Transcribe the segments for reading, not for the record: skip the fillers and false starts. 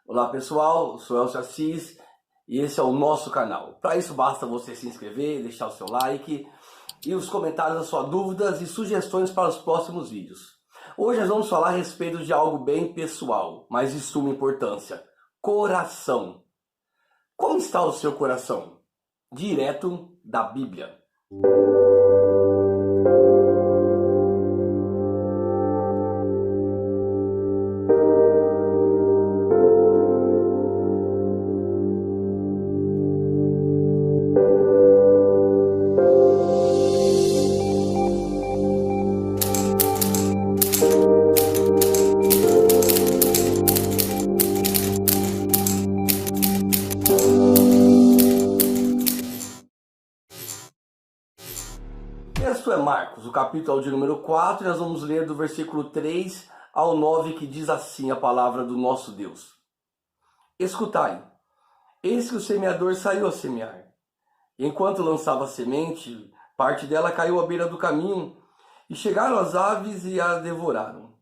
Olá pessoal, eu sou Elcio Assis e esse é o nosso canal. Para isso basta você se inscrever, deixar o seu like e os comentários das suas dúvidas e sugestões para os próximos vídeos. Hoje nós vamos falar a respeito de algo bem pessoal, mas de suma importância: coração. Como está o seu coração? Direto da Bíblia. O texto é Marcos, o capítulo de número 4, e nós vamos ler do versículo 3 ao 9, que diz assim a palavra do nosso Deus. Escutai, eis que o semeador saiu a semear. Enquanto lançava a semente, parte dela caiu à beira do caminho, e chegaram as aves e a devoraram.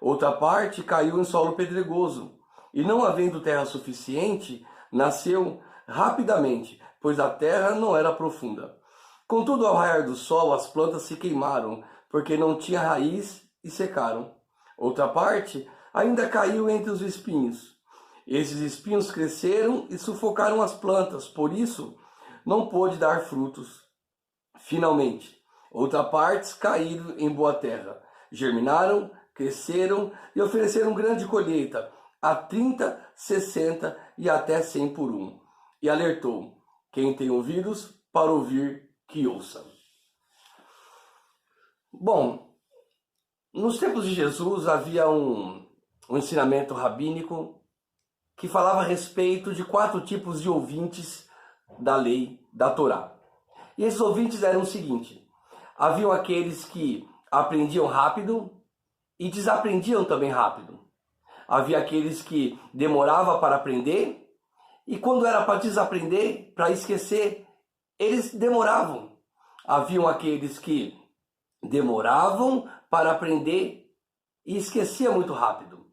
Outra parte caiu em solo pedregoso, e não havendo terra suficiente, nasceu rapidamente, pois a terra não era profunda. Contudo, ao raiar do sol, as plantas se queimaram, porque não tinha raiz, e secaram. Outra parte ainda caiu entre os espinhos. Esses espinhos cresceram e sufocaram as plantas, por isso não pôde dar frutos. Finalmente, outra parte caíram em boa terra, germinaram, cresceram e ofereceram grande colheita, a 30, 60 e até 100 por um. E alertou: quem tem ouvidos para ouvir, que ouça. Bom, nos tempos de Jesus havia um ensinamento rabínico que falava a respeito de 4 tipos de ouvintes da lei da Torá. E esses ouvintes eram o seguinte: haviam aqueles que aprendiam rápido e desaprendiam também rápido. Havia aqueles que demoravam para aprender e quando era para desaprender, para esquecer, eles demoravam. Haviam aqueles que demoravam para aprender e esqueciam muito rápido.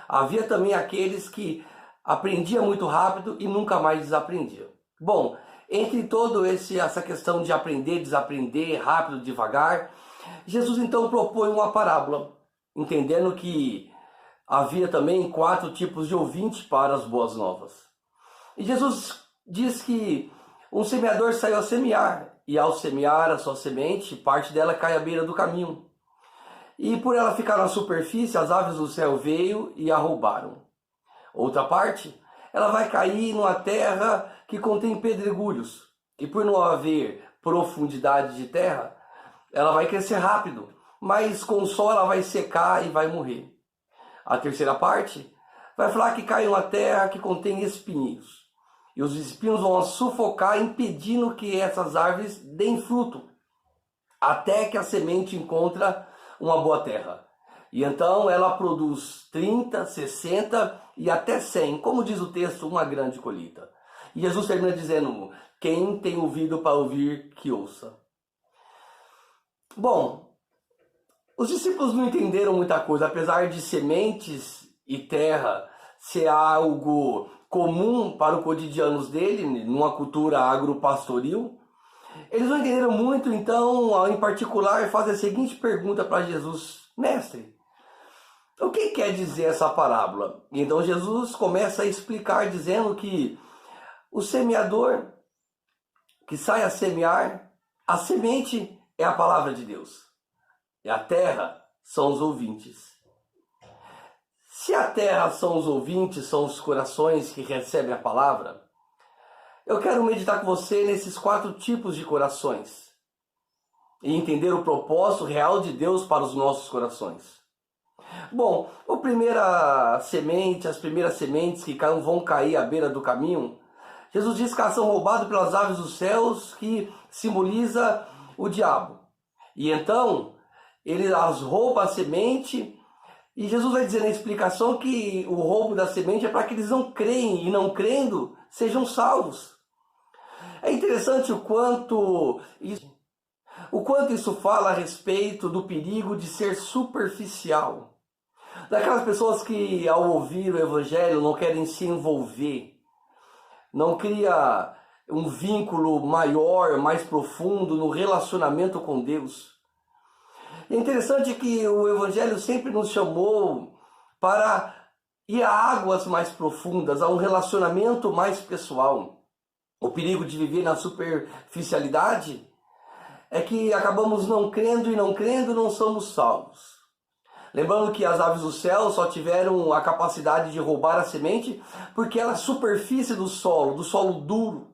Havia também aqueles que aprendiam muito rápido e nunca mais desaprendiam. Bom, entre todo essa questão de aprender, desaprender, rápido, devagar, Jesus então propõe uma parábola, entendendo que havia também 4 tipos de ouvintes para as boas novas. E Jesus diz que um semeador saiu a semear, e ao semear a sua semente, parte dela cai à beira do caminho. E por ela ficar na superfície, as aves do céu veio e a roubaram. Outra parte, ela vai cair numa terra que contém pedregulhos, e por não haver profundidade de terra, ela vai crescer rápido, mas com o sol ela vai secar e vai morrer. A terceira parte vai falar que cai numa terra que contém espinhos, e os espinhos vão sufocar, impedindo que essas árvores deem fruto, até que a semente encontra uma boa terra. E então ela produz 30, 60 e até 100, como diz o texto, uma grande colheita. E Jesus termina dizendo: quem tem ouvido para ouvir, que ouça. Bom, os discípulos não entenderam muita coisa, apesar de sementes e terra ser algo comum para o cotidiano dele, numa cultura agropastoril. Eles não entenderam muito, então, em particular, fazem a seguinte pergunta para Jesus: mestre, o que quer dizer essa parábola? E então Jesus começa a explicar, dizendo que o semeador que sai a semear, a semente é a palavra de Deus, e a terra são os ouvintes. Se a terra são os ouvintes, são os corações que recebem a palavra, eu quero meditar com você nesses 4 tipos de corações e entender o propósito real de Deus para os nossos corações. Bom, as primeiras sementes que vão cair à beira do caminho, Jesus diz que elas são roubadas pelas aves dos céus, que simboliza o diabo. E então, ele as rouba a semente. E Jesus vai dizer na explicação que o roubo da semente é para que eles não creem, e não crendo, sejam salvos. É interessante o quanto isso fala a respeito do perigo de ser superficial. Daquelas pessoas que ao ouvir o Evangelho não querem se envolver, não cria um vínculo maior, mais profundo no relacionamento com Deus. É interessante que o Evangelho sempre nos chamou para ir a águas mais profundas, a um relacionamento mais pessoal. O perigo de viver na superficialidade é que acabamos não crendo e não somos salvos. Lembrando que as aves do céu só tiveram a capacidade de roubar a semente porque ela é a superfície do solo duro.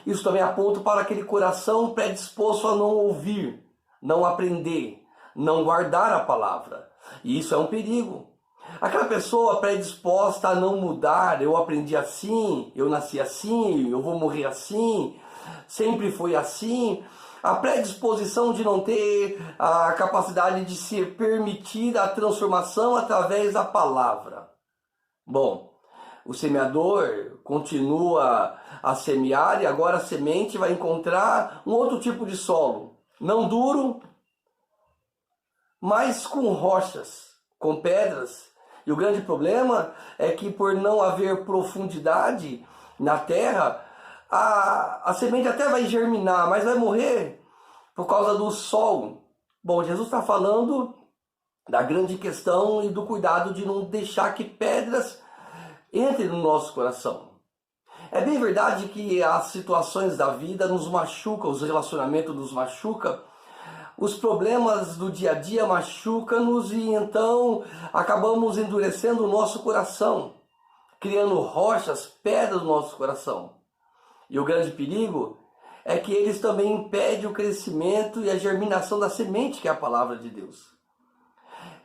Isso também aponta para aquele coração predisposto a não ouvir, não aprender, não guardar a palavra. E isso é um perigo. Aquela pessoa predisposta a não mudar, eu aprendi assim, eu nasci assim, eu vou morrer assim, sempre foi assim. A predisposição de não ter a capacidade de se permitir a transformação através da palavra. Bom, o semeador continua a semear e agora a semente vai encontrar um outro tipo de solo. Não duro, mas com rochas, com pedras. E o grande problema é que por não haver profundidade na terra, a semente até vai germinar, mas vai morrer por causa do sol. Bom, Jesus está falando da grande questão e do cuidado de não deixar que pedras entrem no nosso coração. É bem verdade que as situações da vida nos machucam, os relacionamentos nos machucam, os problemas do dia a dia machucam-nos e então acabamos endurecendo o nosso coração, criando rochas, pedras no nosso coração. E o grande perigo é que eles também impedem o crescimento e a germinação da semente que é a palavra de Deus.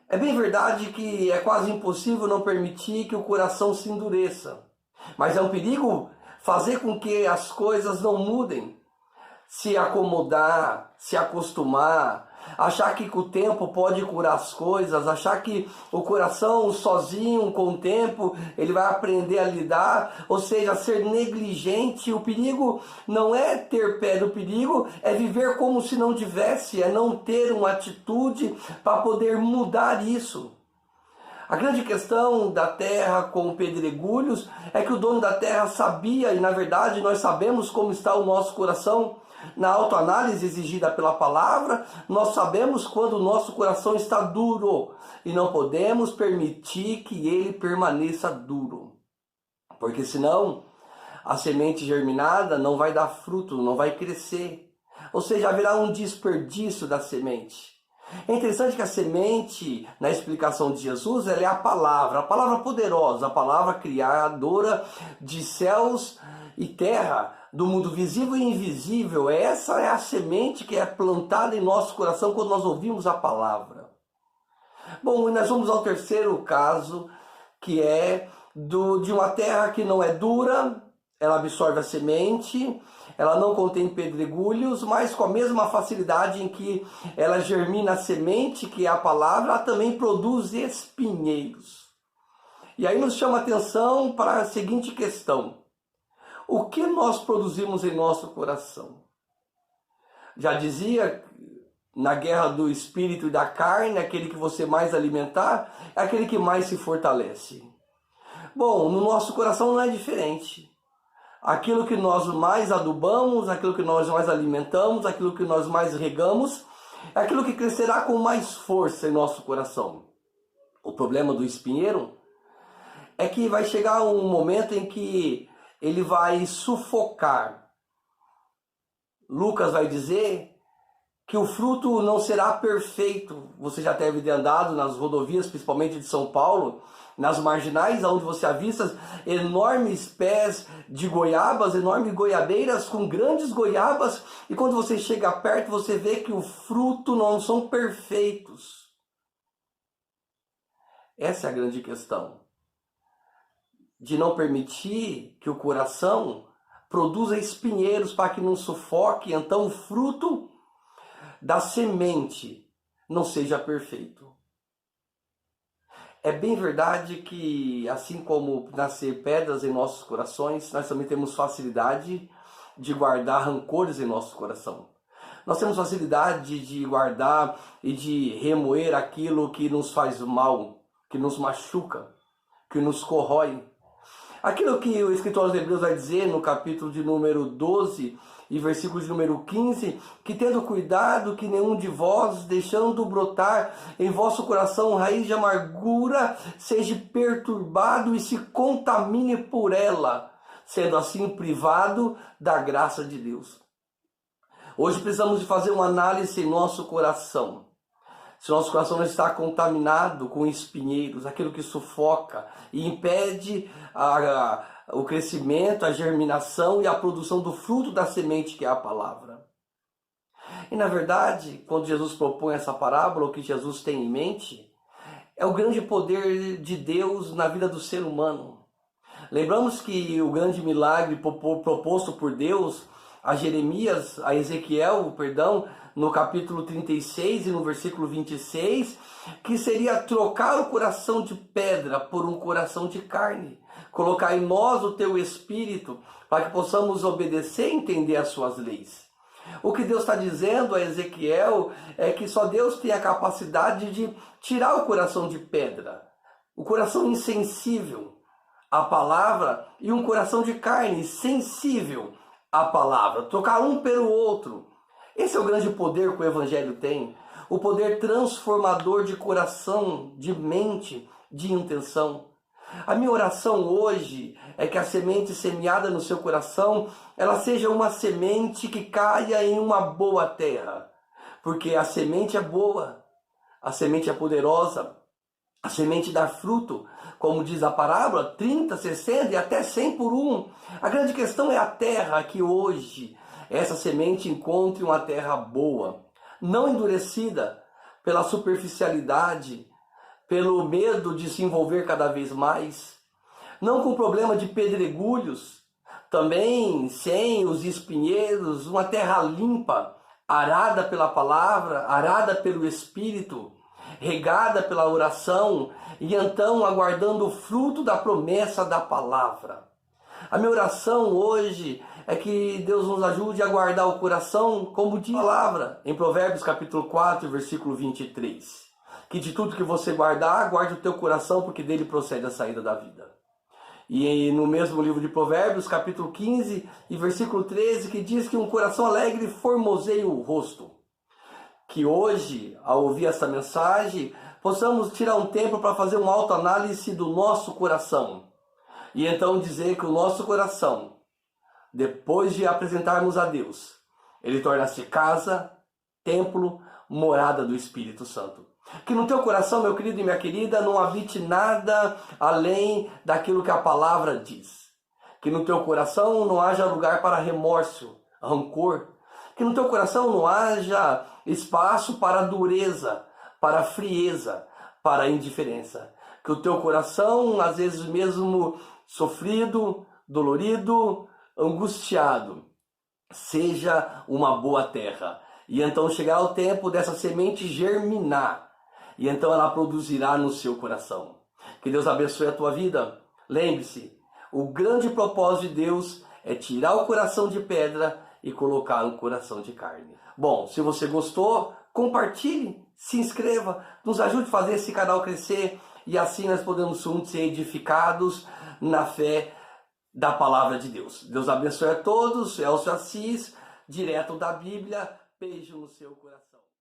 É bem verdade que é quase impossível não permitir que o coração se endureça, mas é um perigo fazer com que as coisas não mudem, se acomodar, se acostumar, achar que com o tempo pode curar as coisas, achar que o coração sozinho, com o tempo, ele vai aprender a lidar, ou seja, ser negligente. O perigo não é ter pedra, o perigo é viver como se não tivesse, é não ter uma atitude para poder mudar isso. A grande questão da terra com pedregulhos é que o dono da terra sabia, e na verdade nós sabemos como está o nosso coração. Na autoanálise exigida pela palavra, nós sabemos quando o nosso coração está duro e não podemos permitir que ele permaneça duro, porque senão a semente germinada não vai dar fruto, não vai crescer, ou seja, haverá um desperdício da semente. É interessante que a semente, na explicação de Jesus, ela é a palavra poderosa, a palavra criadora de céus e terra, do mundo visível e invisível. Essa é a semente que é plantada em nosso coração quando nós ouvimos a palavra. Bom, e nós vamos ao terceiro caso, que é de uma terra que não é dura, ela absorve a semente, ela não contém pedregulhos, mas com a mesma facilidade em que ela germina a semente, que é a palavra, ela também produz espinheiros. E aí nos chama a atenção para a seguinte questão: o que nós produzimos em nosso coração? Já dizia, na guerra do espírito e da carne, aquele que você mais alimentar é aquele que mais se fortalece. Bom, no nosso coração não é diferente. Aquilo que nós mais adubamos, aquilo que nós mais alimentamos, aquilo que nós mais regamos, é aquilo que crescerá com mais força em nosso coração. O problema do espinheiro é que vai chegar um momento em que ele vai sufocar. Lucas vai dizer que o fruto não será perfeito. Você já deve ter andado nas rodovias, principalmente de São Paulo, nas marginais, onde você avista enormes pés de goiabas, enormes goiabeiras com grandes goiabas, e quando você chega perto, você vê que o fruto não são perfeitos. Essa é a grande questão, de não permitir que o coração produza espinheiros para que não sufoque, então o fruto da semente não seja perfeito. É bem verdade que, assim como nascer pedras em nossos corações, nós também temos facilidade de guardar rancores em nosso coração. Nós temos facilidade de guardar e de remoer aquilo que nos faz mal. que nos machuca, que nos corrói. Aquilo que o escritor aos Hebreus vai dizer no capítulo de número 12 e versículo de número 15, que tendo cuidado que nenhum de vós, deixando brotar em vosso coração raiz de amargura, seja perturbado e se contamine por ela, sendo assim privado da graça de Deus. Hoje precisamos de fazer uma análise em nosso coração. Se nosso coração não está contaminado com espinheiros, aquilo que sufoca e impede o crescimento, a germinação e a produção do fruto da semente que é a palavra. E na verdade, quando Jesus propõe essa parábola, o que Jesus tem em mente é o grande poder de Deus na vida do ser humano. Lembramos que o grande milagre proposto por Deus a Ezequiel, no capítulo 36 e no versículo 26, que seria trocar o coração de pedra por um coração de carne. Colocar em nós o teu espírito para que possamos obedecer e entender as suas leis. O que Deus está dizendo a Ezequiel é que só Deus tem a capacidade de tirar o coração de pedra, o coração insensível à palavra e um coração de carne sensível à palavra, trocar um pelo outro. Esse é o grande poder que o Evangelho tem, o poder transformador de coração, de mente, de intenção. A minha oração hoje é que a semente semeada no seu coração, ela seja uma semente que caia em uma boa terra, porque a semente é boa, a semente é poderosa, a semente dá fruto, como diz a parábola, 30, 60 e até 100 por um. A grande questão é a terra que hoje essa semente encontre uma terra boa, não endurecida pela superficialidade, pelo medo de se envolver cada vez mais, não com problema de pedregulhos, também sem os espinheiros, uma terra limpa, arada pela palavra, arada pelo Espírito, regada pela oração e então aguardando o fruto da promessa da palavra. A minha oração hoje é que Deus nos ajude a guardar o coração como diz a palavra, em Provérbios capítulo 4, versículo 23. Que de tudo que você guardar, guarde o teu coração, porque dele procede a saída da vida. E no mesmo livro de Provérbios, capítulo 15 e versículo 13, que diz que um coração alegre formoseia o rosto. Que hoje, ao ouvir essa mensagem, possamos tirar um tempo para fazer uma autoanálise do nosso coração. E então dizer que o nosso coração, depois de apresentarmos a Deus, ele torna-se casa, templo, morada do Espírito Santo. Que no teu coração, meu querido e minha querida, não habite nada além daquilo que a palavra diz. Que no teu coração não haja lugar para remorso, rancor. Que no teu coração não haja espaço para dureza, para frieza, para indiferença. Que o teu coração, às vezes mesmo sofrido, dolorido, angustiado, seja uma boa terra. E então chegar o tempo dessa semente germinar. E então ela produzirá no seu coração. Que Deus abençoe a tua vida. Lembre-se, o grande propósito de Deus é tirar o coração de pedra e colocar um coração de carne. Bom, se você gostou, compartilhe, se inscreva, nos ajude a fazer esse canal crescer e assim nós podemos juntos ser edificados na fé da palavra de Deus. Deus abençoe a todos. Elcio Assis, direto da Bíblia. Beijo no seu coração.